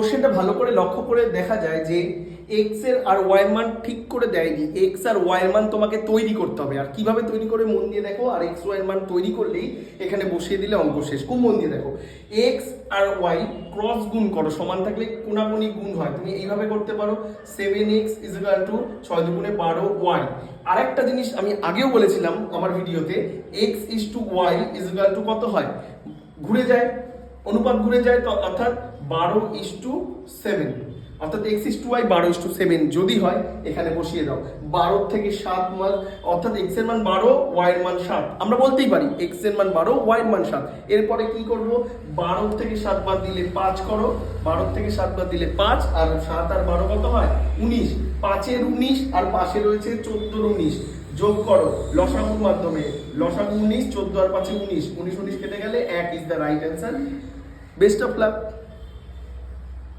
কোশ্চেনটা ভালো করে লক্ষ্য করে দেখা যায় যে এক্স এর আর ওয়াই এর মান ঠিক করে দেয়নি, এক্স আর ওয়াই এর মান তোমাকে তৈরি করতে হবে। আর কিভাবে তৈরি করে মন দিয়ে দেখো, আর এক্স ওয়াই এর মান তৈরি করলেই এখানে বসিয়ে দিলে অঙ্ক শেষ। খুব মন দিয়ে দেখো, এক্স আর ওয়াই ক্রস গুণ করো, সমান থাকলে কোনাকুনি গুণ হয়। তুমি এইভাবে করতে পারো, 7x = 6 দুগুণে 12 ওয়াই। আরেকটা জিনিস আমি আগেও বলেছিলাম আমার ভিডিওতে, x = y = কত হয়, ঘুরে যায়, অনুপাত ঘুরে যায়, তো অর্থাৎ 12:7, অর্থাৎ x = y 12:7 যদি হয় এখানে বসিয়ে দাও। 12 থেকে 7 মান, অর্থাৎ x এর মান 12, y এর মান 7। আমরা বলতেই পারি x এর মান 12, y এর মান 7। এরপরে কি করব, 12 থেকে 7 বাদ দিলে 5 করো, 12 থেকে 7 বাদ দিলে 5, আর 7 আর 12 কত হয়, 19। 5 এর 19 আর পাশে রয়েছে 14 এর 19, যোগ করো লসাগুর মাধ্যমে, লসাগু 19, 14 আর 5 19, 19 কেটে গেলে 1 is the right answer. Best of luck.